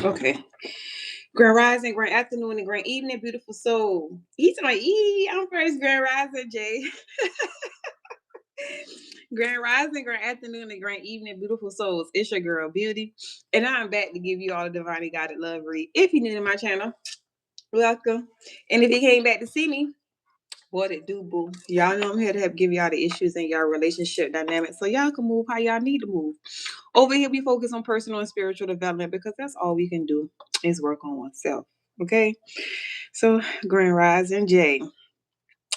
Okay. Grand Rising, Grand Afternoon, and Grand Evening, beautiful soul. He's my I'm first Grand Rising, Jay. Grand Rising, Grand Afternoon, and Grand Evening, beautiful souls. It's your girl, Beauty. And I'm back to give you all the divinely guided love read. If you're new to my channel, welcome. And if you came back to see me, what it do, boo? Y'all know I'm here to help give y'all the issues in y'all relationship dynamics so y'all can move how y'all need to move. Over here, we focus on personal and spiritual development because that's all we can do is work on oneself. Okay? So, Grand Rising Jay.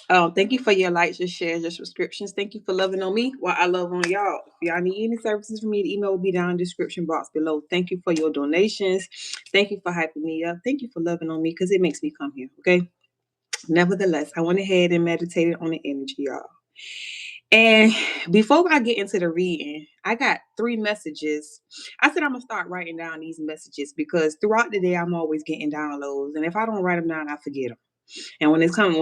Thank you for your likes, your shares, your subscriptions. Thank you for loving on me while I love on y'all. If y'all need any services from me, the email will be down in the description box below. Thank you for your donations. Thank you for hyping me up. Thank you for loving on me because it makes me come here. Okay? Nevertheless, I went ahead and meditated on the energy, y'all. And before I get into the reading, I got 3 messages. I said I'm gonna start writing down these messages because throughout the day I'm always getting downloads, and if I don't write them down, I forget them. And when it's time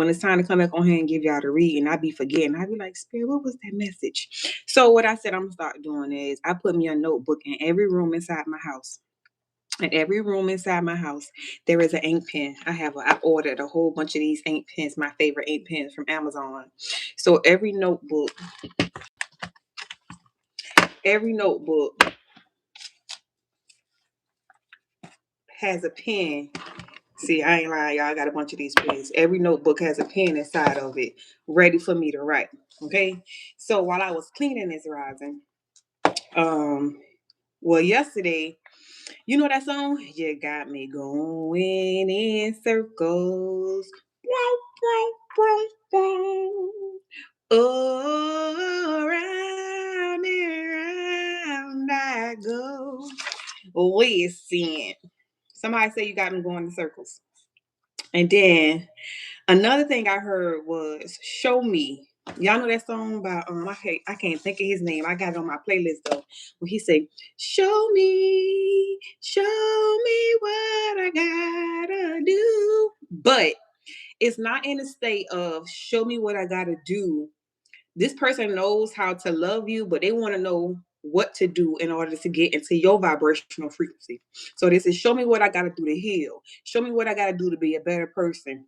to come back on here and give y'all the reading, I be forgetting. I be like, Spirit, what was that message? So what I said I'm gonna start doing is I put me a notebook in every room inside my house. In every room inside my house, there is an ink pen. I ordered a whole bunch of these ink pens, my favorite ink pens from Amazon. So every notebook has a pen. See, I ain't lying, y'all. I got a bunch of these pens. Every notebook has a pen inside of it, ready for me to write. Okay. So while I was cleaning this rising, yesterday, you know that song? You got me going in circles. Around and round I go. Listen. Somebody say you got me going in circles. And then another thing I heard was "Show Me." Y'all know that song by I can't think of his name. I got it on my playlist though. When he say, show me what I gotta do." But it's not in a state of show me what I gotta do. This person knows how to love you, but they want to know what to do in order to get into your vibrational frequency. So this is show me what I gotta do to heal. Show me what I gotta do to be a better person,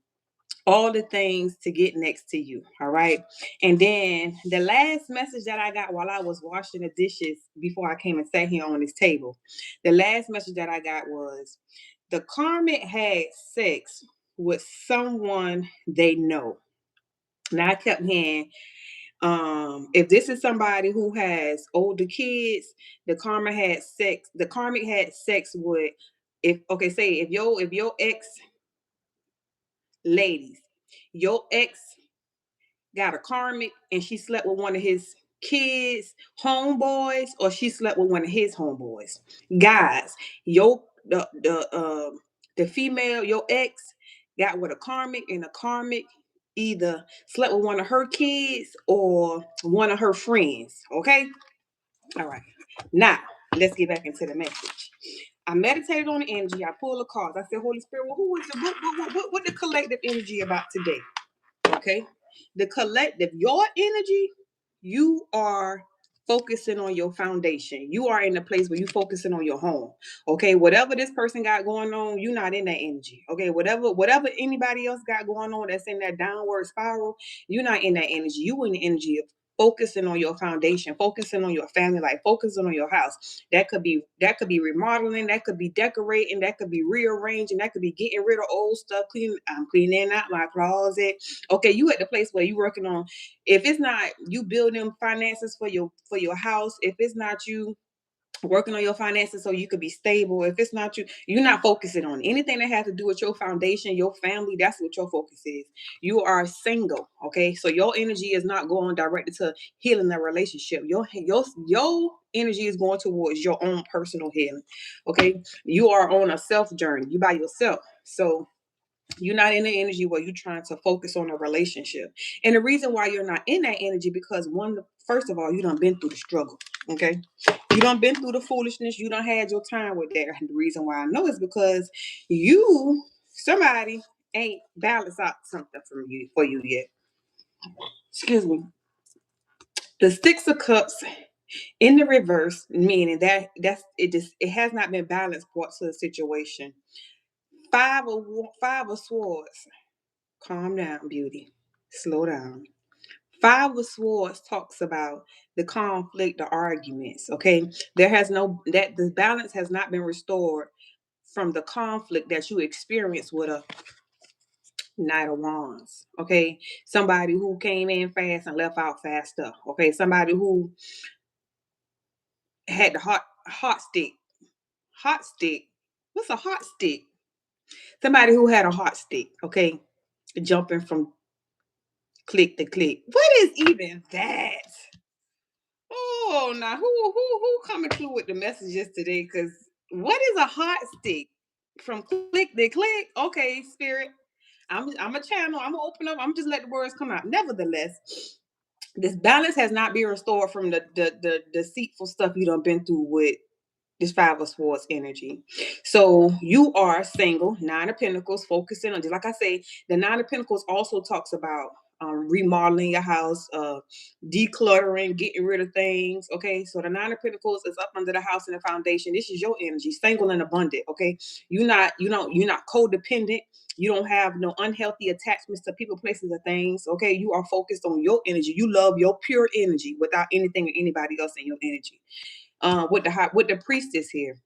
all the things to get next to you. All right. And then the last message that I got while I was washing the dishes before I came and sat here on this table, the last message that I got was the karmic had sex with someone they know. Now I kept hearing, if this is somebody who has older kids, the karmic had sex with, if your ex, ladies, your ex got a karmic and she slept with one of his kids homeboys, or she slept with one of his homeboys, guys, your the female, your ex, got with a karmic, and a karmic either slept with one of her kids or one of her friends. Okay. All right. Now let's get back into the message. I meditated on the energy. I pulled the cards. I said, Holy Spirit, well, who is the what the collective energy about today? Okay. The collective, your energy, you are focusing on your foundation. You are in a place where you focusing on your home. Okay. Whatever this person got going on, you're not in that energy. Okay. Whatever anybody else got going on that's in that downward spiral, you're not in that energy. You in the energy of focusing on your foundation, focusing on your family life, focusing on your house. That could be remodeling, that could be decorating, that could be rearranging, that could be getting rid of old stuff, I'm cleaning out my closet. Okay, you at the place where you working on, if it's not you building finances for your house, if it's not you working on your finances so you could be stable, if it's not you're not focusing on anything that has to do with your foundation, your family, that's what your focus is. You are single. Okay, so your energy is not going directly to healing the relationship. Your energy is going towards your own personal healing. Okay, you are on a self journey, you by yourself. So you're not in the energy where you're trying to focus on a relationship. And the reason why you're not in that energy, because first of all, you done been through the struggle. Okay. You done been through the foolishness. You done had your time with that. And the reason why I know is because somebody ain't balanced out something for you yet. Excuse me. The Six of Cups In the reverse, meaning it has not been balanced brought to the situation. Five of swords. Calm down, beauty. Slow down. Five of Swords talks about the conflict, the arguments. Okay, there has no that the balance has not been restored from the conflict that you experience with a Knight of Wands. Okay, somebody who came in fast and left out faster. Okay, somebody who had the hot stick. Hot stick. What's a hot stick? Somebody who had a hot stick. Okay, jumping from click to click. What is even that? Oh, now who coming through with the messages today? Because what is a hot stick? From click to click. Okay, spirit. I'm a channel. I'm gonna open up. I'm just let the words come out. Nevertheless, this balance has not been restored from the deceitful stuff you done been through with this Five of Swords energy. So you are single, Nine of Pentacles, focusing on, just like I say, the Nine of Pentacles also talks about remodeling your house, decluttering, getting rid of things. Okay, so the Nine of Pentacles is up under the house and the foundation. This is your energy, single and abundant. Okay, you're not codependent. You don't have no unhealthy attachments to people, places, or things. Okay, you are focused on your energy. You love your pure energy without anything or anybody else in your energy. With the priestess here,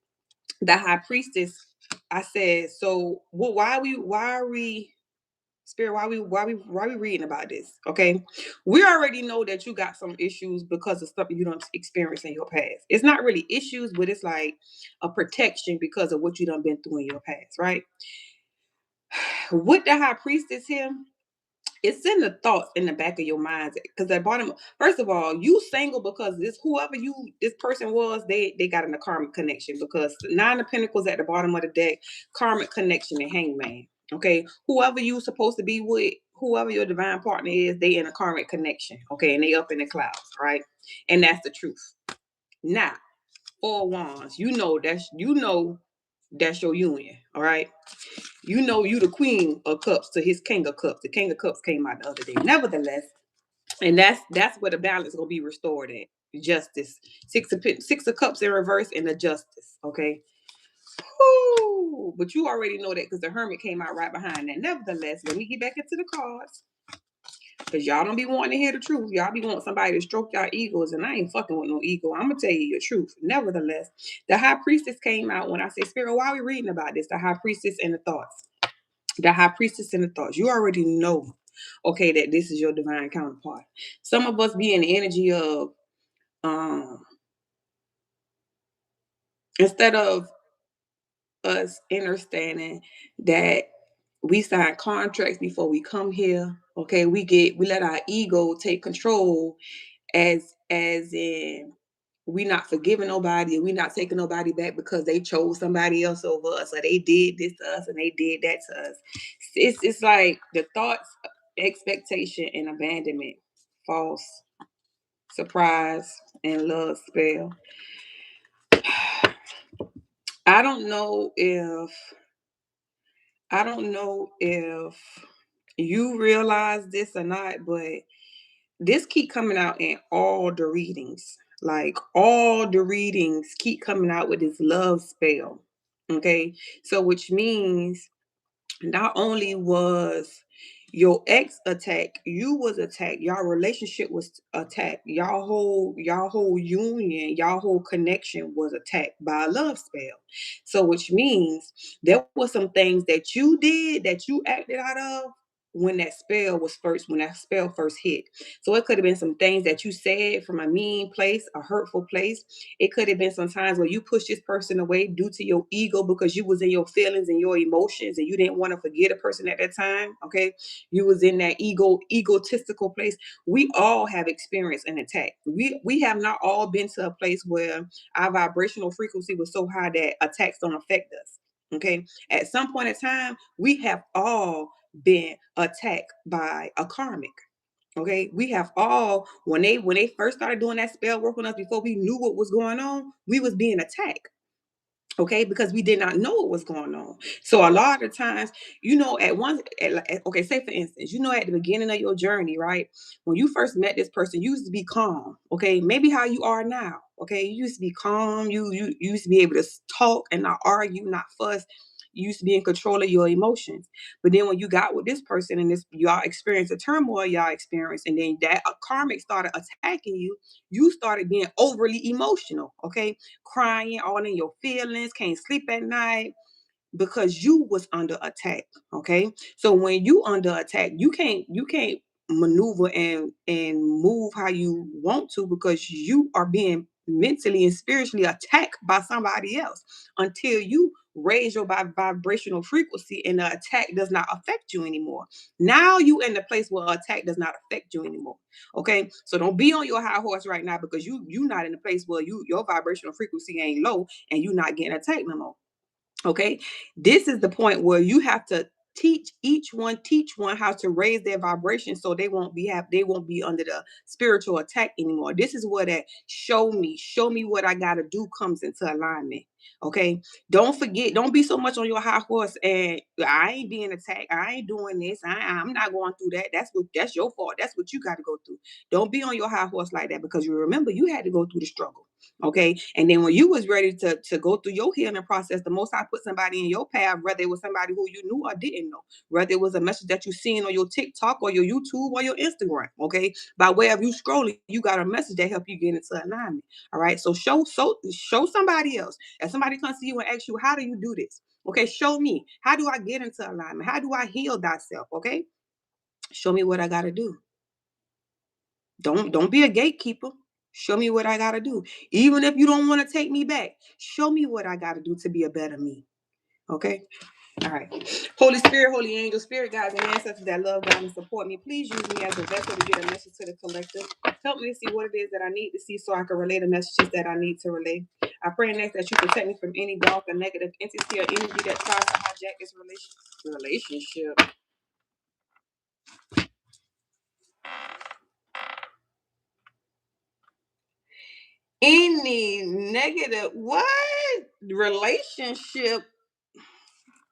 the high priestess. I said, so why are we spirit? Why we reading about this? Okay, we already know that you got some issues because of stuff you don't experience in your past. It's not really issues, but it's like a protection because of what you done been through in your past, right? With the high priestess here, it's in the thoughts in the back of your mind because at bottom, first of all, you single because this person was, they got in a karmic connection because Nine of Pentacles at the bottom of the deck, karmic connection and hangman. Okay, whoever you supposed to be with, whoever your divine partner is, they in a karmic connection. Okay, and they up in the clouds, right? And that's the truth. Now, Four Wands, that's your union. All right, you the Queen of Cups to his King of Cups. The King of Cups came out the other day. Nevertheless, and that's where the balance is gonna be restored at. Justice. Six of Cups in reverse and the Justice. Okay. Whew. But you already know that because the Hermit came out right behind that. Nevertheless, let me get back into the cards. Because y'all don't be wanting to hear the truth. Y'all be wanting somebody to stroke y'all egos, and I ain't fucking with no ego. I'm gonna tell you the truth. Nevertheless, the High Priestess came out when I say, Spirit, why are we reading about this? The High Priestess and the thoughts. The High Priestess and the thoughts. You already know, okay, that this is your divine counterpart. Some of us be in the energy of um instead of us understanding that we sign contracts before we come here. Okay, we let our ego take control as in we not forgiving nobody, we not taking nobody back because they chose somebody else over us or they did this to us and they did that to us. It's like the thoughts, expectation, and abandonment, false, surprise, and love spell. I don't know if I don't know if you realize this or not, but this keep coming out in all the readings. Like all the readings keep coming out with this love spell. Okay. So which means not only was your ex attacked, you was attacked, y'all relationship was attacked, y'all whole union, y'all whole connection was attacked by a love spell. So which means there were some things that you did that you acted out of when that spell first hit. So it could have been some things that you said from a mean place, a hurtful place. It could have been some times where you pushed this person away due to your ego because you was in your feelings and your emotions and you didn't want to forget a person at that time. Okay. You was in that egotistical place. We all have experienced an attack. We have not all been to a place where our vibrational frequency was so high that attacks don't affect us. Okay. At some point in time, we have all been attacked by a karmic. Okay, we have all when they first started doing that spell work on us before we knew what was going on, we was being attacked. Okay, because we did not know what was going on. So a lot of times, okay, say for instance, at the beginning of your journey, right? When you first met this person, you used to be calm. Okay, maybe how you are now. Okay, you used to be calm. You used to be able to talk and not argue, not fuss. You used to be in control of your emotions. But then when you got with this person and this y'all experienced the turmoil y'all experienced, and then that karmic started attacking you, you started being overly emotional. Okay, crying, all in your feelings, can't sleep at night because you was under attack. Okay. So when you under attack, you can't maneuver and move how you want to because you are being mentally and spiritually attacked by somebody else until you raise your vibrational frequency and the attack does not affect you anymore. Now you in the place where attack does not affect you anymore. Okay, so don't be on your high horse right now because you not in a place where your vibrational frequency ain't low and you not getting attacked no more. Okay. This is the point where you have to teach one how to raise their vibration so they won't be under the spiritual attack anymore. This is where that show me what I gotta do comes into alignment. Okay. Don't forget, don't be so much on your high horse and I ain't being attacked. I ain't doing this. I'm not going through that. That's your fault. That's what you got to go through. Don't be on your high horse like that because you remember you had to go through the struggle. Okay. And then when you was ready to go through your healing process, the most I put somebody in your path, whether it was somebody who you knew or didn't know, whether it was a message that you seen on your TikTok or your YouTube or your Instagram. Okay. By way of you scrolling, you got a message that help you get into alignment. All right. So show somebody else. If somebody comes to you and asks you, how do you do this? Okay, show me. How do I get into alignment? How do I heal thyself? Okay. Show me what I gotta do. Don't be a gatekeeper. Show me what I gotta do. Even if you don't want to take me back, show me what I gotta do to be a better me. Okay. All right. Holy Spirit, Holy Angel, Spirit guides and ancestors that love God and support me. Please use me as a vessel to get a message to the collective. Help me to see what it is that I need to see so I can relay the messages that I need to relay. I pray next that you protect me from any dark or negative entity or energy that tries to hijack this relationship. Any negative what relationship.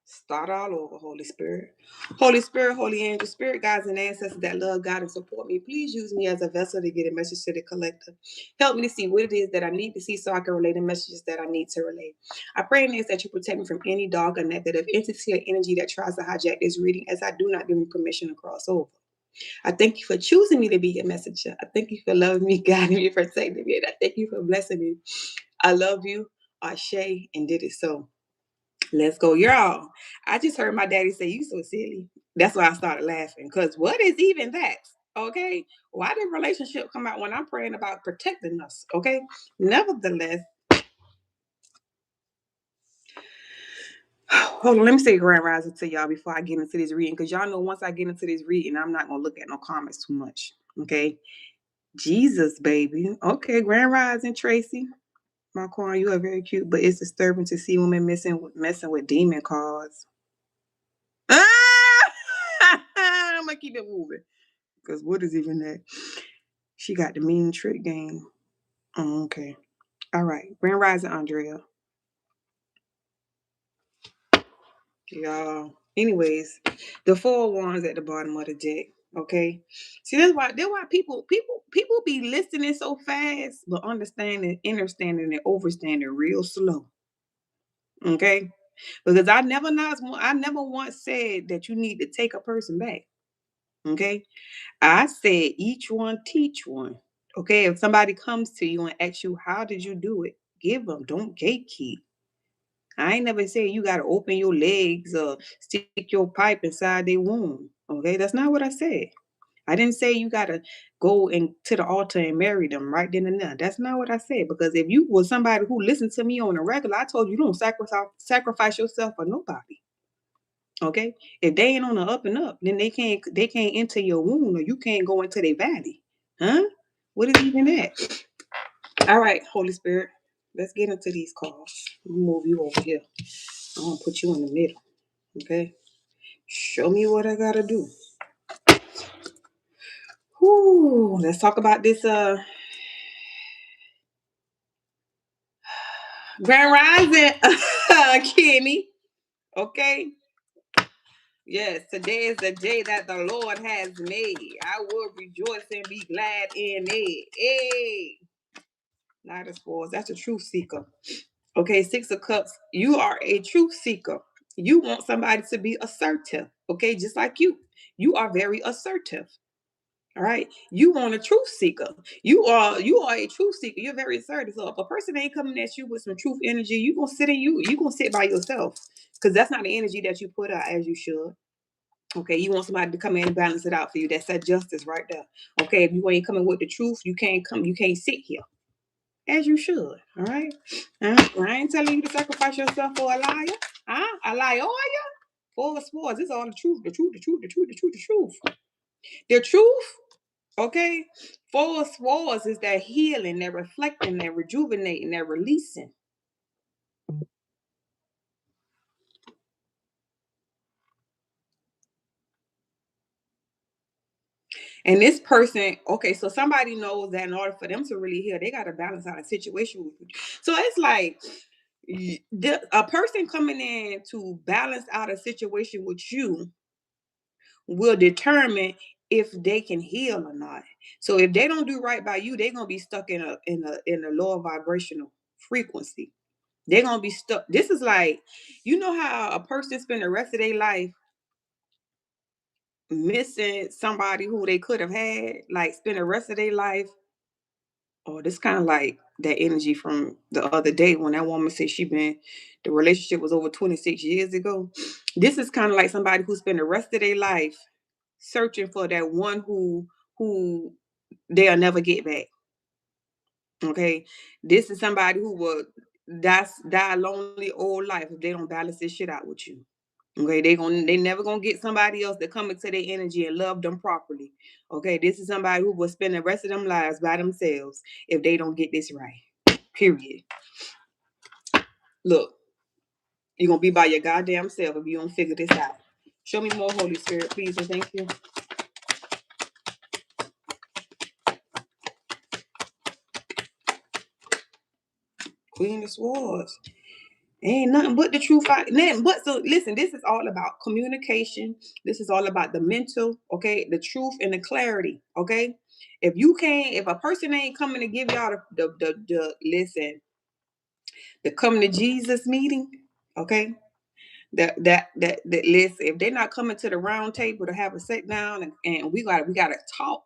Start all over, Holy Spirit. Holy Spirit, Holy Angel, Spirit guides and ancestors that love God and support me. Please use me as a vessel to get a message to the collective. Help me to see what it is that I need to see so I can relay the messages that I need to relay. I pray in this that you protect me from any dark or negative entity or energy that tries to hijack this reading as I do not give me permission to cross over. I thank you for choosing me to be your messenger. I thank you for loving me, guiding me, protecting me, and I thank you for blessing me. I love you, Ashe, and did it so. Let's go, y'all. I just heard my daddy say, "You so silly." That's why I started laughing. Cause what is even that? Okay. Why did relationship come out when I'm praying about protecting us? Okay. Nevertheless, hold on, let me say grand rising to y'all before I get into this reading. Cause y'all know once I get into this reading, I'm not gonna look at no comments too much. Okay. Jesus, baby. Okay, grand rising, Tracy. Marquand, you are very cute, but it's disturbing to see women messing with demon cards. Ah! I'm gonna keep it moving. Because what is even that? She got the mean trick game. Oh, okay. All right. Grand Rising Andrea. Y'all. Anyways, the four wands at the bottom of the deck. Okay. See, that's why people be listening so fast, but understanding, and overstanding real slow. Okay. Because I never once said that you need to take a person back. Okay. I said each one teach one. Okay. If somebody comes to you and asks you, how did you do it? Give them. Don't gatekeep. I ain't never said you got to open your legs or stick your pipe inside their womb. Okay. That's not what I said. I didn't say you got to go and to the altar and marry them right then and there. That's not what I said. Because if you was somebody who listened to me on a regular, I told you don't sacrifice yourself for nobody. Okay. If they ain't on the up and up, then they can't enter your wound or you can't go into their valley. Huh? What is even that? All right, Holy Spirit. Let's get into these calls. Move you over here. I'm gonna put you in the middle. Okay. Show me what I gotta do. Whoo, let's talk about this Grand Rising, Kimmy. Okay. Yes, today is the day that the Lord has made. I will rejoice and be glad in it. Hey, Knight of Swords. That's a truth seeker. Okay, Six of Cups. You are a truth seeker. You want somebody to be assertive. Okay, just like you. You are very assertive. All right. You want a truth seeker. You are a truth seeker. You're very assertive. So if a person ain't coming at you with some truth energy, you gonna sit by yourself. Because that's not the energy that you put out as you should. Okay, you want somebody to come in and balance it out for you. That's that justice right there. Okay, if you ain't coming with the truth, you can't sit here as you should. All right. I ain't telling you to sacrifice yourself for a liar. A liar. Four of Swords. It's all the truth. The truth, the truth, the truth, the truth, the truth. The truth. Okay. Four of Swords is that healing, that reflecting, that rejuvenating, that releasing. And this person, okay, so somebody knows that in order for them to really heal, they got to balance out a situation with you. So it's like a person coming in to balance out a situation with you will determine if they can heal or not. So if they don't do right by you, they're gonna be stuck in a lower vibrational frequency. They're gonna be stuck. This is like, you know how a person spend the rest of their life missing somebody who they could have had, like spend the rest of their life. Oh, this kind of like that energy from the other day when that woman said the relationship was over 26 years ago. This is kind of like somebody who spent the rest of their life searching for that one who they'll never get back. Okay. This is somebody who will die a lonely old life if they don't balance this shit out with you. Okay, they never gonna get somebody else to come into their energy and love them properly. Okay, this is somebody who will spend the rest of them lives by themselves if they don't get this right. Period. Look, you're gonna be by your goddamn self if you don't figure this out. Show me more, Holy Spirit, please, and thank you. Queen of Swords. Ain't nothing but the truth. Nothing but so listen, this is all about communication. This is all about the mental, okay, the truth and the clarity. Okay. If a person ain't coming to give y'all the listen, the coming to Jesus meeting, okay. That listen, if they're not coming to the round table to have a sit down and we gotta talk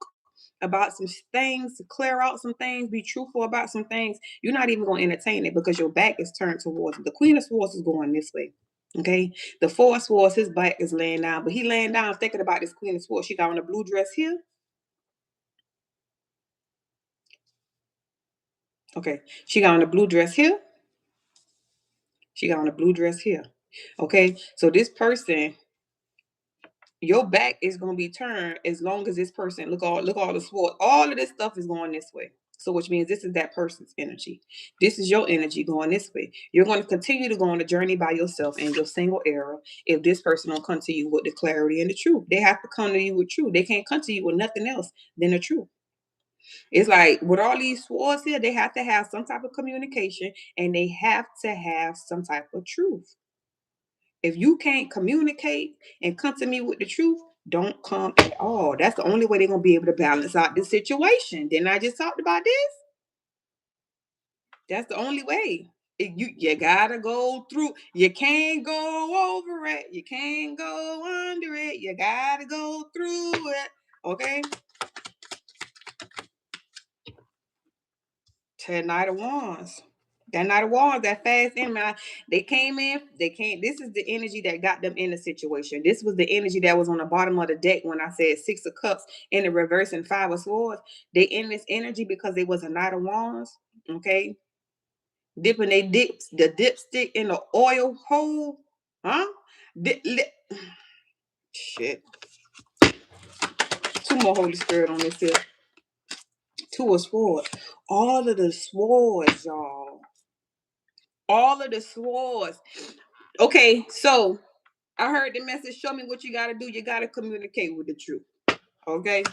about some things, to clear out some things, be truthful about some things, you're not even going to entertain it because your back is turned towards it. The Queen of Swords is going this way. Okay. The Four of Swords, his back is laying down, but he laying down thinking about this Queen of Swords. She got on a blue dress here. Okay. She got on a blue dress here. She got on a blue dress here. Okay. So this person, your back is gonna be turned as long as this person look all the sword. All of this stuff is going this way. So which means this is that person's energy. This is your energy going this way. You're going to continue to go on a journey by yourself in your single era if this person don't come to you with the clarity and the truth. They have to come to you with truth. They can't come to you with nothing else than the truth. It's like with all these swords here, they have to have some type of communication and they have to have some type of truth. If you can't communicate and come to me with the truth, don't come at all. That's the only way they're gonna be able to balance out this situation. Didn't I just talked about this? That's the only way. You gotta go through. You can't go over it. You can't go under it. You gotta go through it. Okay. Ten Knight of Wands. That Knight of Wands, that fast in, man. They came in, they came. This is the energy that got them in the situation. This was the energy that was on the bottom of the deck when I said Six of Cups in the reverse and Five of Swords. They in this energy because they was a Knight of Wands. Okay. Dipping they dips the dipstick in the oil hole. Huh? Shit. Two more Holy Spirit on this here. Two of Swords. All of the swords, y'all. All of the swords. Okay, so I heard the message. Show me what you got to do. You got to communicate with the truth. Okay.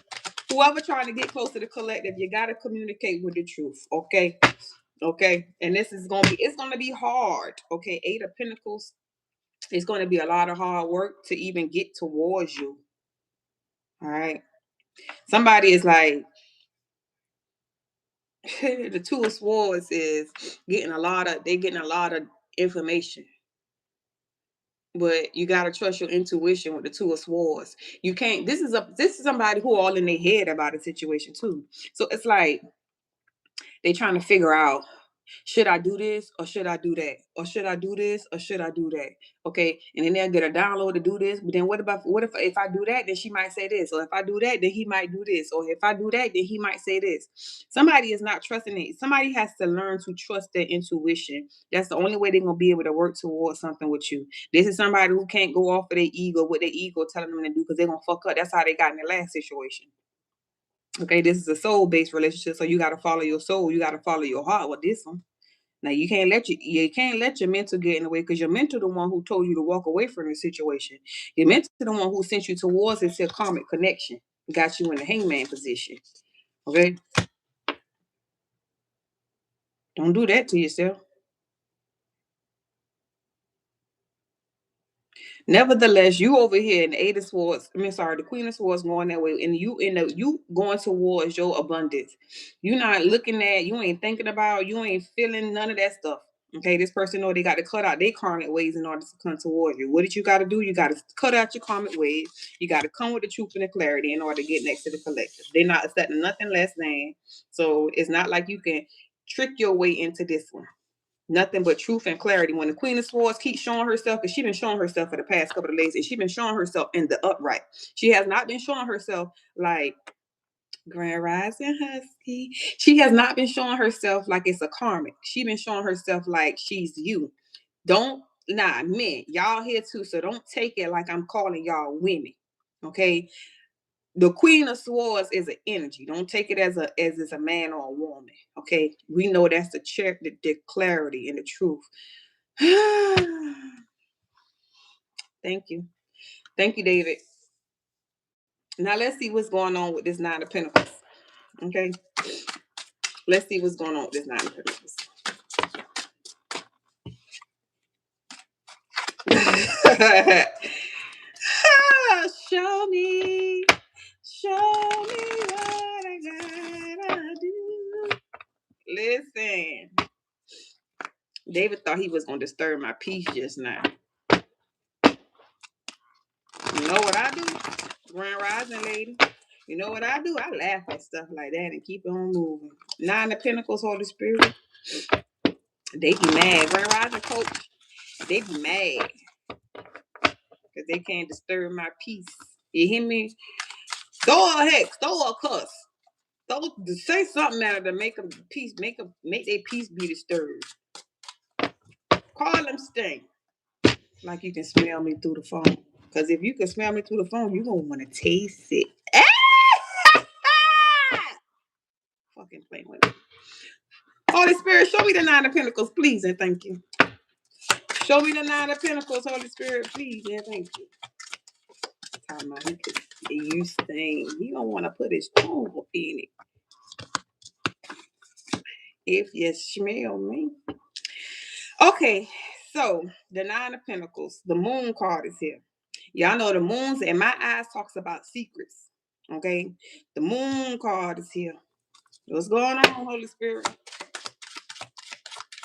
Whoever trying to get close to the collective, you got to communicate with the truth. Okay. Okay, and it's gonna be hard. Okay, Eight of Pentacles. It's gonna be a lot of hard work to even get towards you. All right. Somebody is like the Two of Swords is getting a lot of information. But you gotta trust your intuition with the Two of Swords. You can't. This is somebody who all in their head about a situation too. So it's like they trying to figure out, should I do this or should I do that? Or should I do this or should I do that? Okay. And then they'll get a download to do this. But then what if I do that, then she might say this. Or if I do that, then he might do this. Or if I do that, then he might say this. Somebody is not trusting it. Somebody has to learn to trust their intuition. That's the only way they're gonna be able to work towards something with you. This is somebody who can't go off of their ego, what their ego telling them to do, because they're gonna fuck up. That's how they got in their last situation. Okay, this is a soul-based relationship, so you got to follow your soul. You got to follow your heart with this one. Now you can't let your mental get in the way, because your mental the one who told you to walk away from the situation. Your mental the one who sent you towards this karmic connection, got you in the hangman position. Okay, don't do that to yourself. Nevertheless, you over here in the Eight of Swords, the Queen of Swords going that way, and you going towards your abundance. You not looking at, you ain't thinking about, you ain't feeling none of that stuff. Okay, this person know they got to cut out their karmic ways in order to come towards you. What did you got to do? You got to cut out your karmic ways. You got to come with the truth and the clarity in order to get next to the collective. They're not accepting nothing less than. So it's not like you can trick your way into this one. Nothing but truth and clarity. When the Queen of Swords keeps showing herself, because she's been showing herself for the past couple of days, and she's been showing herself in the upright. She has not been showing herself like Grand Rising Husky. She has not been showing herself like it's a karmic. She's been showing herself like she's you. Don't men, y'all here too, so don't take it like I'm calling y'all women. Okay, the Queen of Swords is an energy. Don't take it as it's a man or a woman. Okay, we know that's the clarity and the truth. Thank you. Thank you, David. Now let's see what's going on with this Nine of Pentacles. Okay. Let's see what's going on with this Nine of Pentacles. Show me. Show me what I gotta do. Listen. David thought he was gonna disturb my peace just now. You know what I do? Grand Rising lady. You know what I do? I laugh at stuff like that and keep it on moving. Nine of Pentacles, Holy Spirit. They be mad. Grand Rising coach, they be mad because they can't disturb my peace. You hear me? Throw a hex, throw a cuss. Say something out of to make them peace, make their peace be disturbed. Call them stink. Like you can smell me through the phone. Because if you can smell me through the phone, you're going to want to taste it. Fucking playing with me. Holy Spirit, show me the Nine of Pentacles, please, and thank you. Show me the Nine of Pentacles, Holy Spirit, please, and thank you. Time out, you stain. He don't want to put his tongue in it. If you smell me. Okay, so the Nine of Pentacles, the Moon card is here. Y'all know the moons in my eyes talks about secrets. Okay, the Moon card is here. What's going on, Holy Spirit?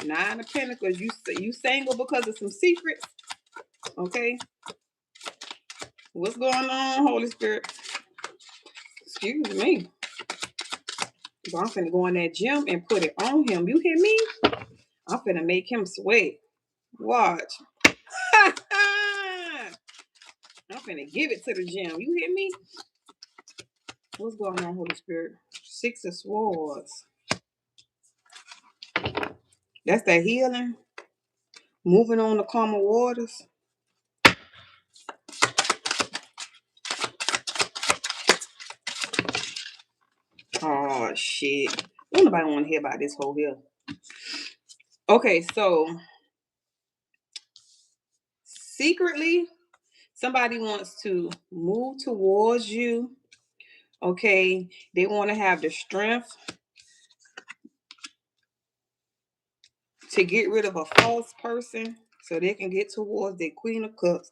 Nine of Pentacles. You single because of some secrets? Okay. What's going on, Holy Spirit? Excuse me. I'm finna go in that gym and put it on him. You hear me? I'm finna make him sweat. Watch. I'm finna give it to the gym. You hear me? What's going on, Holy Spirit? Six of Swords. That's that healing. Moving on the calmer waters. Oh, shit. Nobody want to hear about this whole here. Okay, so secretly, somebody wants to move towards you. Okay, they want to have the strength to get rid of a false person so they can get towards their Queen of Cups.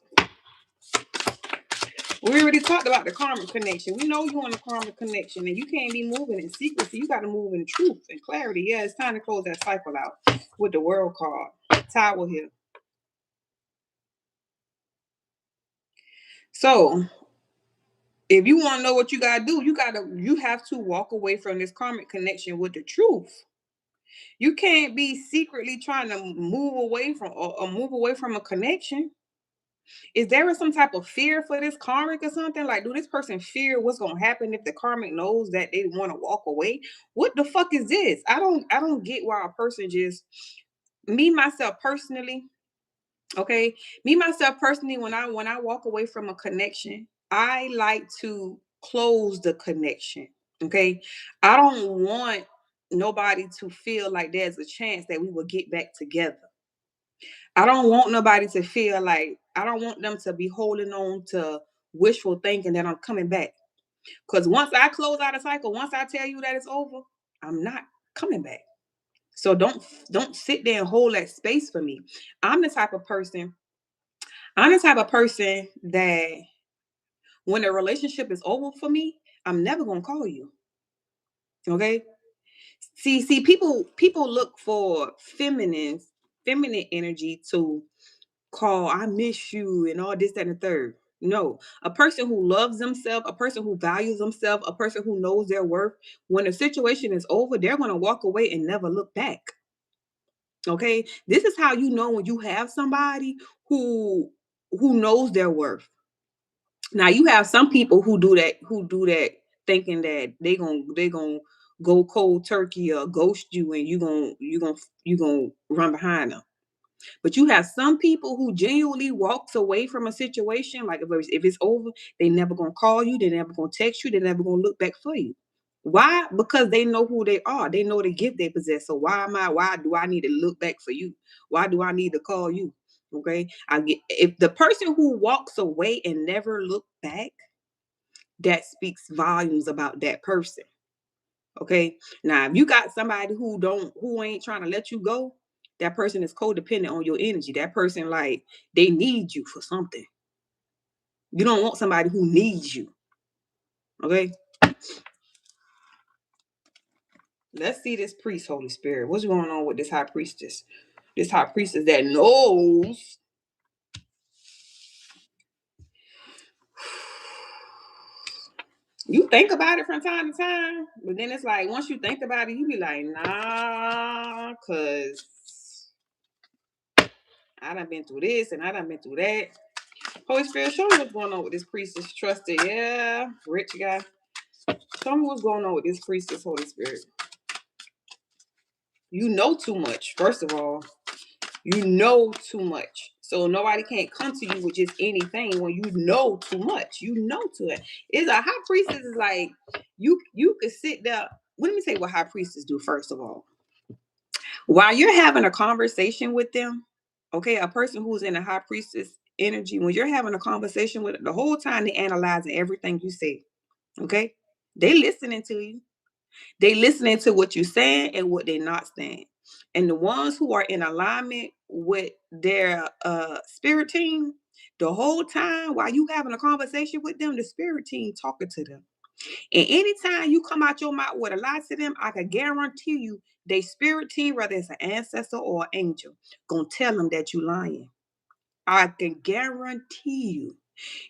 We already talked about the karmic connection. We know you want a karmic connection, and you can't be moving in secrecy. You got to move in truth and clarity. Yeah, it's time to close that cycle out with the World card. Tower here. So, if you want to know what you gotta do, you have to walk away from this karmic connection with the truth. You can't be secretly trying to move away from a connection. Is there some type of fear for this karmic or something? Like, do this person fear what's gonna happen if the karmic knows that they want to walk away? What the fuck is this? I don't get why a person just me myself personally, okay? Me myself personally, when I walk away from a connection, I like to close the connection. Okay. I don't want nobody to feel like there's a chance that we will get back together. I don't want nobody to feel like I don't want them to be holding on to wishful thinking that I'm coming back. Because once I close out a cycle, once I tell you that it's over, I'm not coming back. So don't sit there and hold that space for me. I'm the type of person, I'm the type of person that when a relationship is over for me, I'm never gonna call you. Okay. See, people look for feminine energy to call, I miss you, and all this, that, and the third. No, a person who loves themselves, a person who values themselves, a person who knows their worth, when the situation is over, they're going to walk away and never look back. Okay. This is how you know when you have somebody who knows their worth. Now you have some people who do that thinking that they gonna go cold turkey or ghost you, and you gonna run behind them. But you have some people who genuinely walks away from a situation, like if it's over, they never gonna call you, they never gonna text you, they never gonna look back for you. Why? Because they know who they are. They know the gift they possess. So why do I need to look back for you? Why do I need to call you? Okay. I get if the person who walks away and never look back, that speaks volumes about that person. Okay. Now, if you got somebody who ain't trying to let you go, that person is codependent on your energy. That person, like, they need you for something. You don't want somebody who needs you. Okay. Let's see this priest, Holy Spirit. What's going on with this high priestess? This high priestess that knows. You think about it from time to time, but then it's like once you think about it, you be like, nah, cause I done been through this and I done been through that. Holy Spirit, show me what's going on with this priestess. Trusted, yeah, rich guy. Show me what's going on with this priestess, Holy Spirit. You know too much. First of all, you know too much. So nobody can't come to you with just anything when you know too much. You know too much. It's a high priestess is like you could sit there. Let me say what high priestess do first of all. While you're having a conversation with them, okay, a person who's in a high priestess energy, when you're having a conversation with it, the whole time they analyzing everything you say. Okay, they listening to you. They listening to what you're saying and what they're not saying. And the ones who are in alignment with their spirit team, the whole time while you having a conversation with them, the spirit team talking to them. And anytime you come out your mouth with a lie to them, I can guarantee you, they spirit team, whether it's an ancestor or an angel, gonna tell them that you lying. I can guarantee you.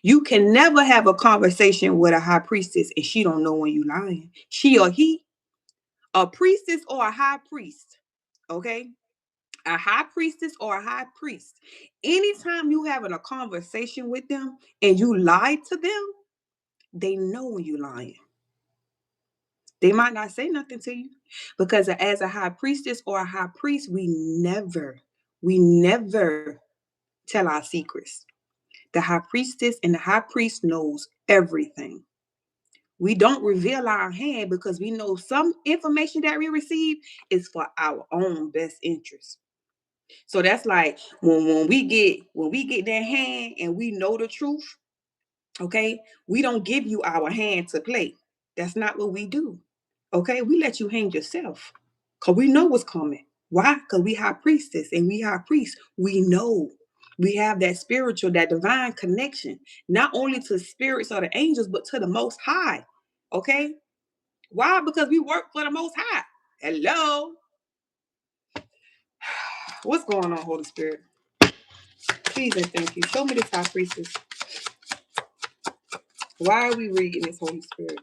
You can never have a conversation with a high priestess and she don't know when you lying. She or he, a priestess or a high priest, okay? A high priestess or a high priest. Anytime you having a conversation with them and you lie to them, they know when you lying. They might not say nothing to you because as a high priestess or a high priest, we never tell our secrets. The high priestess and the high priest knows everything. We don't reveal our hand because we know some information that we receive is for our own best interest. So that's like when we get that hand and we know the truth, okay? We don't give you our hand to play. That's not what we do. Okay? We let you hang yourself. Cause we know what's coming. Why? Because we high priestess and we high priest. We know we have that spiritual, that divine connection, not only to spirits or the angels, but to the most high. Okay? Why? Because we work for the most high. Hello. What's going on, Holy Spirit? Please and thank you. Show me this high priestess. Why are we reading this, Holy Spirit?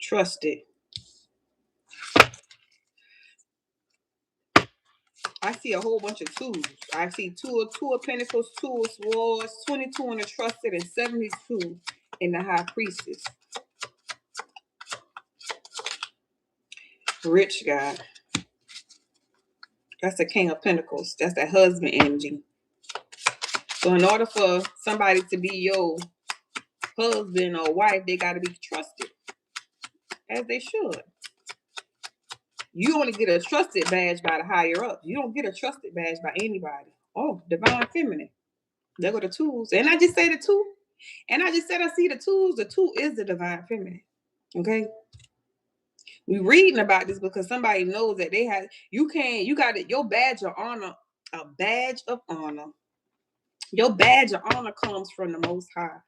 Trust it. I see a whole bunch of twos. I see two of pentacles, two of swords, 22 in the trusted, and 72 in the high priestess. Rich guy. That's the king of pentacles. That's that husband energy. So in order for somebody to be your husband or wife, they got to be trusted, as they should. You only get a trusted badge by the higher up. You don't get a trusted badge by anybody. Oh, divine feminine. There go the tools. And I just say the two. And I just said I see the tools. The two is the divine feminine. Okay. We reading about this because somebody knows that they have, you got it, your badge of honor, a badge of honor. Your badge of honor comes from the most high.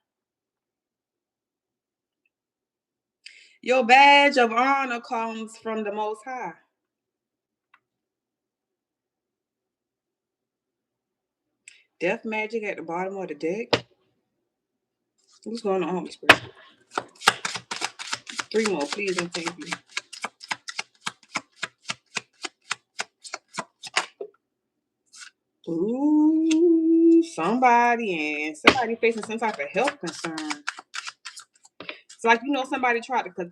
Your badge of honor comes from the most high. Death magic at the bottom of the deck. What's going on, Holy Spirit? 3 more, please and thank you. Ooh, somebody facing some type of health concern. It's like, somebody tried to,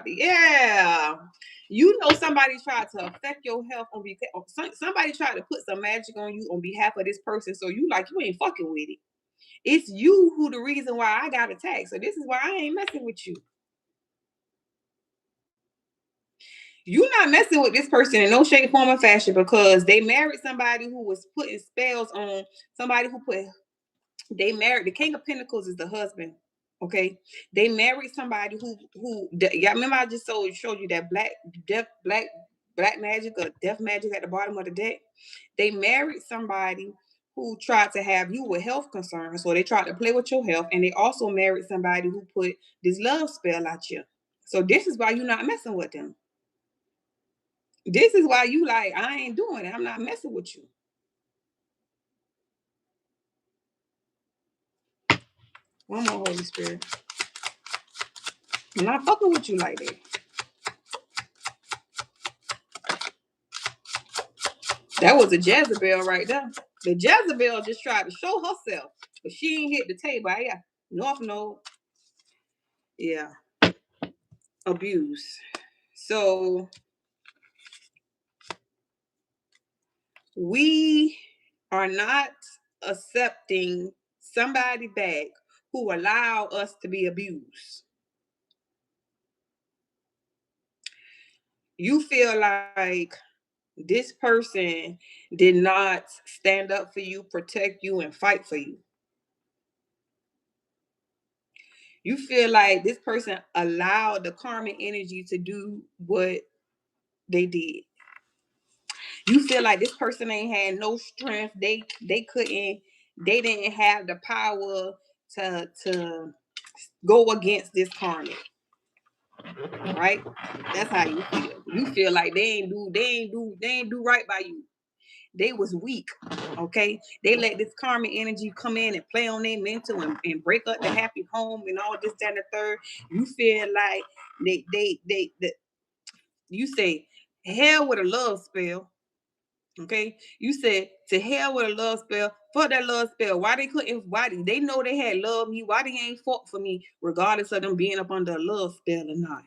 yeah. Somebody tried to affect your health on behalf. Somebody tried to put some magic on you on behalf of this person. So you ain't fucking with it. It's you who the reason why I got attacked. So this is why I ain't messing with you. You're not messing with this person in no shape, form, or fashion because they married somebody who was putting spells on somebody they married. The King of Pentacles is the husband. Okay, they married somebody yeah. Remember, I just showed you that black magic or death magic at the bottom of the deck. They married somebody who tried to have you with health concerns, so they tried to play with your health, and they also married somebody who put this love spell at you. So this is why you're not messing with them. This is why you I ain't doing it. I'm not messing with you. One more, Holy Spirit. I'm not fucking with you like that. That was a Jezebel right there. The Jezebel just tried to show herself, but she ain't hit the table. Yeah, North Node. Yeah, abuse. So we are not accepting somebody back who allow us to be abused. You feel like this person did not stand up for you, protect you, and fight for you. You feel like this person allowed the karmic energy to do what they did. You feel like this person ain't had no strength. They didn't have the power to go against this karmic. Right? That's how you feel. You feel like they ain't do right by you. They was weak. Okay, they let this karmic energy come in and play on their mental and break up the happy home and all this, that, and the third. You feel like you say hell with a love spell. Okay, you said to hell with a love spell. For that love spell, why they know they had love me? Why they ain't fought for me, regardless of them being up under a love spell or not?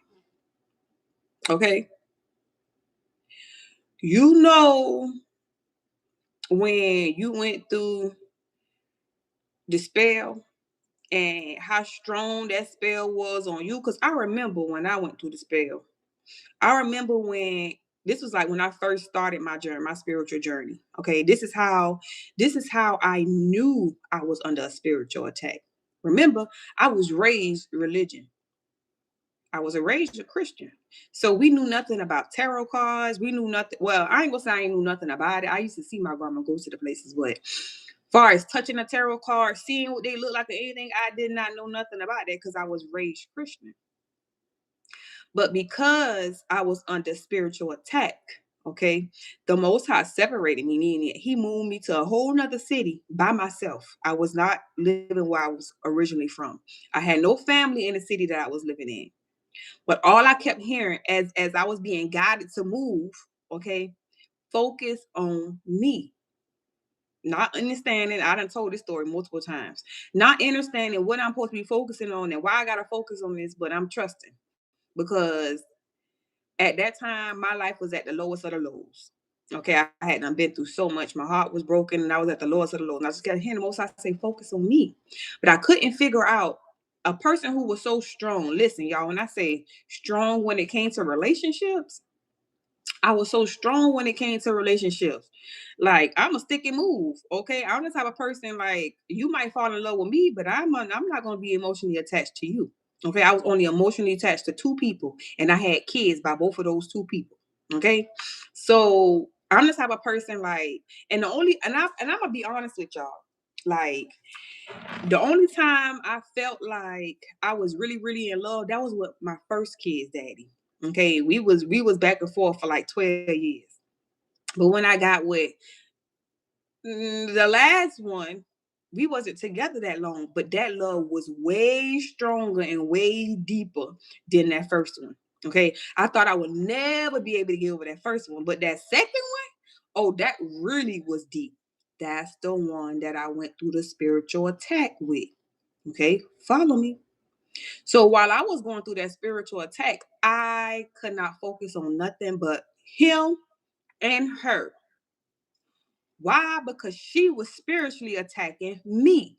Okay, when you went through the spell and how strong that spell was on you. Because I remember when I went through the spell. I remember when This was like when I first started my journey, my spiritual journey. Okay, this is how I knew I was under a spiritual attack. Remember, I was raised religion. I was raised a Christian. So we knew nothing about tarot cards. We knew nothing. Well, I ain't gonna say I ain't knew nothing about it. I used to see my grandma go to the places, but far as touching a tarot card, seeing what they look like or anything, I did not know nothing about that because I was raised Christian. But because I was under spiritual attack, okay, the Most High separated me, meaning He moved me to a whole nother city by myself. I was not living where I was originally from. I had no family in the city that I was living in. But all I kept hearing as I was being guided to move, okay, focus on me. Not understanding, I done told this story multiple times. Not understanding what I'm supposed to be focusing on and why I gotta focus on this, but I'm trusting because at that time my life was at the lowest of the lows. Okay, I had done been through so much. My heart was broken and I was at the lowest of the lows. And I just kept hearing the most I say, focus on me. But I couldn't figure out a person who was so strong. Listen, y'all, when I say strong when it came to relationships, I was so strong when it came to relationships. Like I'm a stick and move. Okay, I'm the type of person like you might fall in love with me, but I'm not gonna be emotionally attached to you. Okay, I was only emotionally attached to two people, and I had kids by both of those two people. Okay, so I'm the type of person like, and the only and I'm gonna be honest with y'all, like the only time I felt like I was really, really in love, that was with my first kid's daddy. Okay, we was back and forth for like 12 years. But when I got with the last one, we wasn't together that long, but that love was way stronger and way deeper than that first one. Okay, I thought I would never be able to get over that first one, but that second one, oh, that really was deep. That's the one that I went through the spiritual attack with. Okay, follow me. So while I was going through that spiritual attack, I could not focus on nothing but him and her. Why? Because she was spiritually attacking me.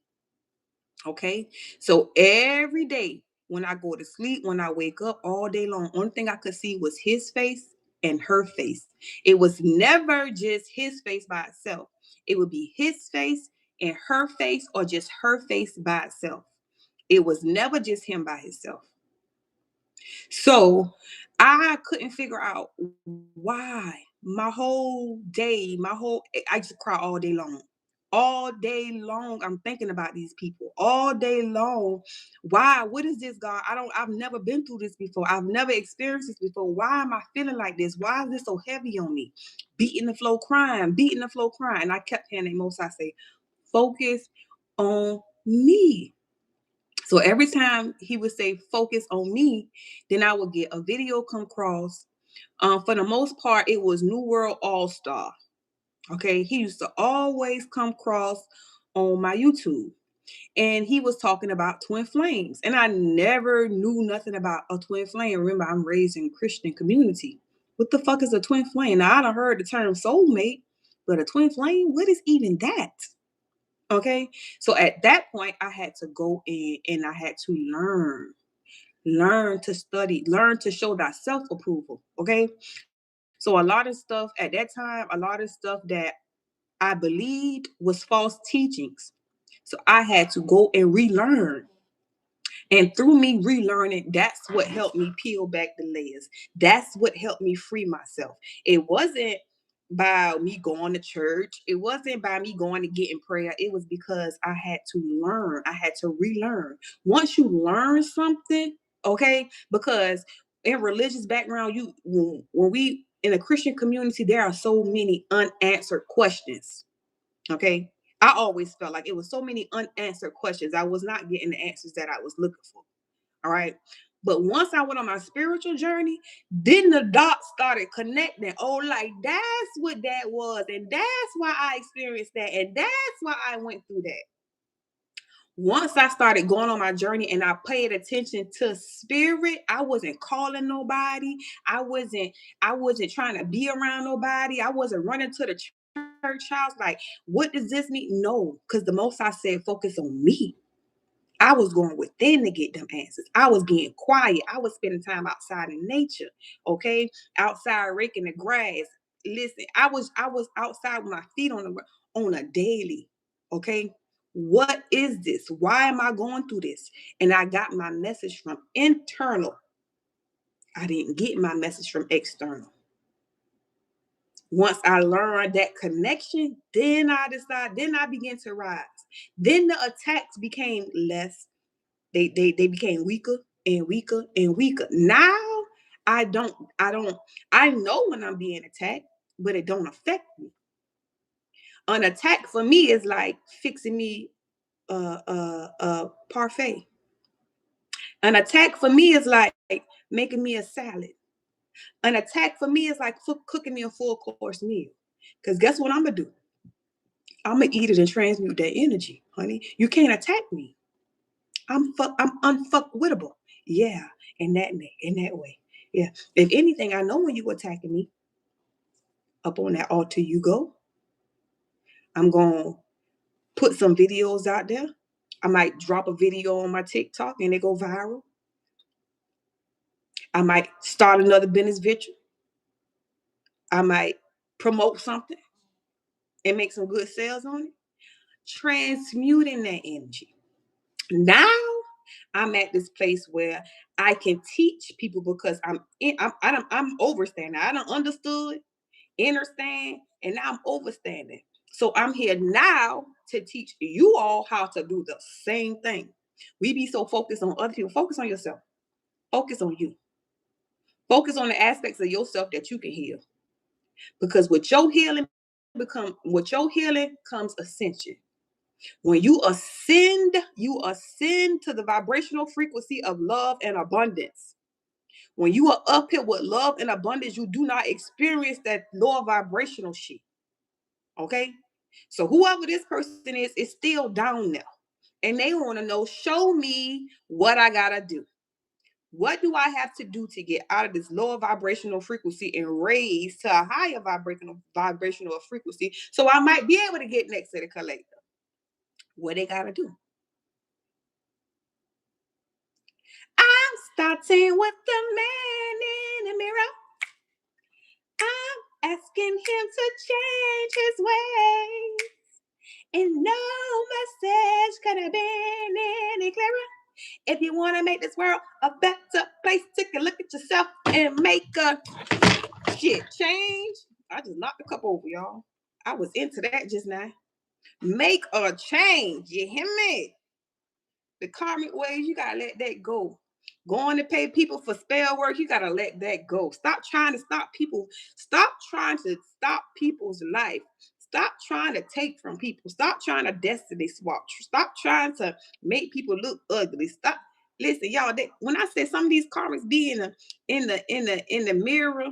Okay. So every day when I go to sleep, when I wake up all day long, only thing I could see was his face and her face. It was never just his face by itself. It would be his face and her face, or just her face by itself. It was never just him by himself. So I couldn't figure out why my whole day, I used to cry all day long. All day long, I'm thinking about these people all day long. Why? What is this, God? I've never been through this before. I've never experienced this before. Why am I feeling like this? Why is this so heavy on me? Beating the flow, crying, beating the flow, crying. And I kept hearing the most I say, focus on me. So every time he would say focus on me, then I would get a video come across. For the most part, it was New World All Star. Okay, he used to always come across on my YouTube, and he was talking about twin flames, and I never knew nothing about a twin flame. Remember, I'm raised in Christian community. What the fuck is a twin flame? Now I done heard the term soulmate, but a twin flame, what is even that? Okay. So at that point, I had to go in and I had to learn to study, learn to show that self approval. Okay. So a lot of stuff at that time, a lot of stuff that I believed was false teachings. So I had to go and relearn. And through me relearning, that's what helped me peel back the layers. That's what helped me free myself. It wasn't by me going to church. It wasn't by me going to get in prayer. It was because I had to learn. I had to relearn. Once you learn something, okay, because in religious background, when we in a Christian community, there are so many unanswered questions. Okay. I always felt like it was so many unanswered questions. I was not getting the answers that I was looking for. All right. But once I went on my spiritual journey, then the dots started connecting. Oh, like that's what that was. And that's why I experienced that. And that's why I went through that. Once I started going on my journey and I paid attention to spirit, I wasn't calling nobody. I wasn't, I wasn't trying to be around nobody. I wasn't running to the church house like, what does this mean? No, because the most I said, focus on me. I was going within to get them answers. I was getting quiet. I was spending time outside in nature, okay? Outside raking the grass. Listen, I was outside with my feet on the on a daily, okay? What is this? Why am I going through this? And I got my message from internal. I didn't get my message from external. Once I learned that connection, then I began to rise. Then the attacks became less. They became weaker and weaker and weaker. Now I know when I'm being attacked, but it don't affect me. An attack for me is like fixing me a parfait. An attack for me is like making me a salad. An attack for me is like cooking me a full course meal. Because guess what I'm gonna do? I'm gonna eat it and transmute that energy, honey. You can't attack me. I'm unfuckwittable. Yeah, in that way. Yeah. If anything, I know when you attacking me, up on that altar you go. I'm gonna put some videos out there. I might drop a video on my TikTok and they go viral. I might start another business venture. I might promote something and make some good sales on it. Transmuting that energy. Now I'm at this place where I can teach people because I'm overstanding. I don't understood, understand, and now I'm overstanding. So I'm here now to teach you all how to do the same thing. We be so focused on other people. Focus on yourself. Focus on you. Focus on the aspects of yourself that you can heal. Because with your healing comes ascension. When you ascend to the vibrational frequency of love and abundance. When you are up here with love and abundance, you do not experience that lower vibrational shit. Okay? So whoever this person is still down there. And they want to know, show me what I gotta do. What do I have to do to get out of this lower vibrational frequency and raise to a higher vibrational frequency so I might be able to get next to the collector? What they gotta do? I'm starting with the man in the mirror. I'm asking him to change his ways. And no message could have been any clearer. If you want to make this world a better place, take a look at yourself and make a shit change. I just knocked a cup over, y'all. I was into that just now. Make a change. You hear me? The karmic ways, you gotta let that go. Going to pay people for spell work, you gotta let that go. Stop trying to stop people. Stop trying to stop people's life. Stop trying to take from people. Stop trying to destiny swap. Stop trying to make people look ugly. Stop. Listen, y'all. When I say some of these karmics be in the mirror,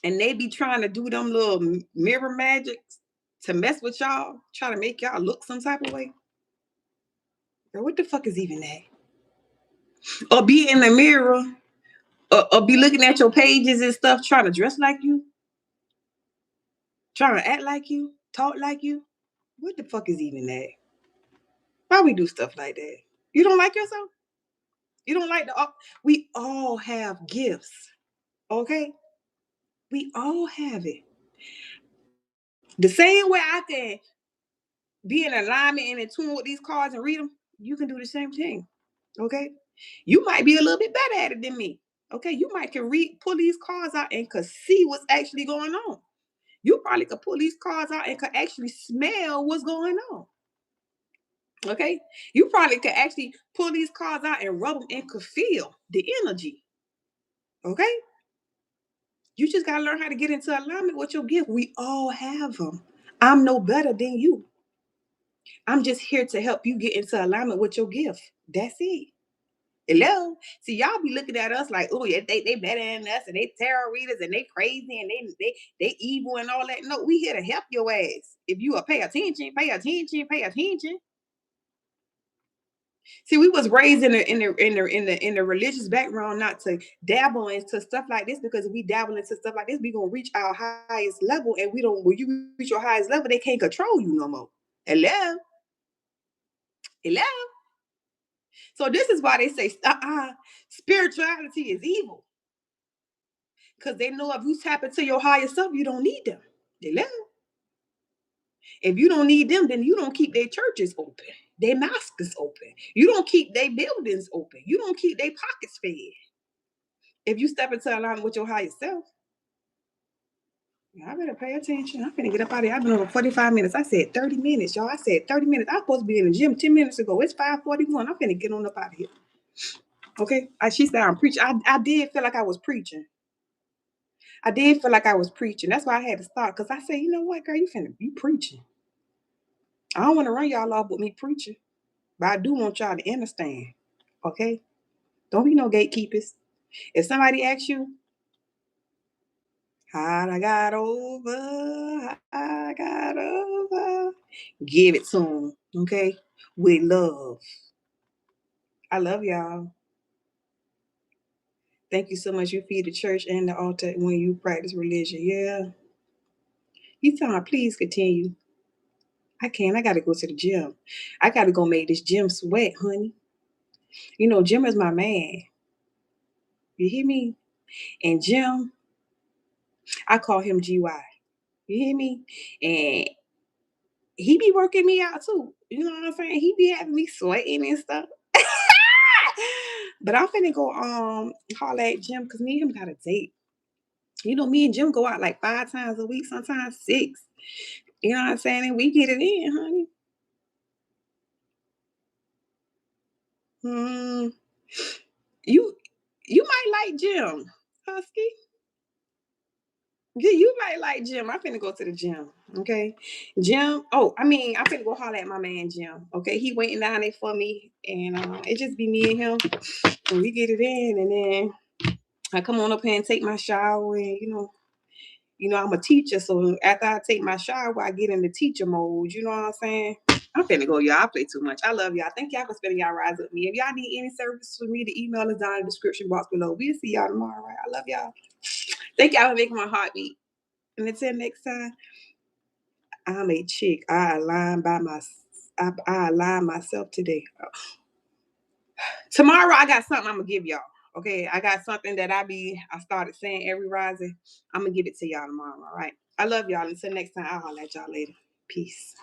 and they be trying to do them little mirror magics to mess with y'all, try to make y'all look some type of way. Girl, what the fuck is even that? Or be in the mirror, or be looking at your pages and stuff, trying to dress like you, trying to act like you, talk like you. What the fuck is even that? Why we do stuff like that? You don't like yourself? You don't like the? We all have gifts, okay? We all have it. The same way I can be in alignment and in tune with these cards and read them, you can do the same thing, okay? You might be a little bit better at it than me, okay? You might can pull these cards out and could see what's actually going on. You probably could pull these cards out and could actually smell what's going on. Okay. You probably could actually pull these cards out and rub them and could feel the energy. Okay. You just got to learn how to get into alignment with your gift. We all have them. I'm no better than you. I'm just here to help you get into alignment with your gift. That's it. Hello. See, y'all be looking at us like, oh, yeah, they better than us and they tarot readers and they crazy and they evil and all that. No, we here to help your ass. If you will pay attention, pay attention, pay attention. See, we was raised in the religious background not to dabble into stuff like this because if we dabble into stuff like this, we gonna reach our highest level, and we don't. When you reach your highest level, they can't control you no more. Hello, hello. So this is why they say spirituality is evil. Because they know if you tap into your higher self, you don't need them. They left. If you don't need them, then you don't keep their churches open, their mosques open. You don't keep their buildings open. You don't keep their pockets fed. If you step into alignment with your higher self, I better pay attention. I'm finna get up out of here. I've been over 45 minutes. I said 30 minutes, y'all. I said 30 minutes. I was supposed to be in the gym 10 minutes ago. It's 5:41. I'm finna get on up out of here. Okay. She said I'm preaching. I did feel like I was preaching. I did feel like I was preaching. That's why I had to stop. Because I said, you know what, girl, you preaching. I don't want to run y'all off with me preaching. But I do want y'all to understand. Okay? Don't be no gatekeepers. If somebody asks you, how I got over, how I got over, give it to them. Okay? With love. I love y'all. Thank you so much. You feed the church and the altar when you practice religion. Yeah. You tell me, please continue. I can't. I got to go to the gym. I got to go make this gym sweat, honey. You know, Jim is my man. You hear me? And Jim, I call him GY. You hear me? And he be working me out too. You know what I'm saying? He be having me sweating and stuff. But I'm finna go holler at Jim because me and him got a date. You know, me and Jim go out like 5 times a week, sometimes 6. You know what I'm saying? And we get it in, honey. Mm, you you might like Jim, Husky. Yeah, you might like Jim. I'm finna go to the gym. Okay. Jim. Oh, I mean, I'm finna go holler at my man Jim. Okay. He waiting down there for me. And it just be me and him. And we get it in. And then I come on up here and take my shower. And I'm a teacher. So after I take my shower, I get in the teacher mode. You know what I'm saying? I'm finna go, y'all. I play too much. I love y'all. Thank y'all for spending y'all rides with me. If y'all need any service for me, the email is down in the description box below. We'll see y'all tomorrow, right? I love y'all. Thank y'all for making my heart beat. And until next time, I'm a chick. I align myself today. Tomorrow I got something I'm gonna give y'all. Okay, I got something that I started saying every rising. I'm gonna give it to y'all tomorrow. All right. I love y'all. Until next time, I'll holler at y'all later. Peace.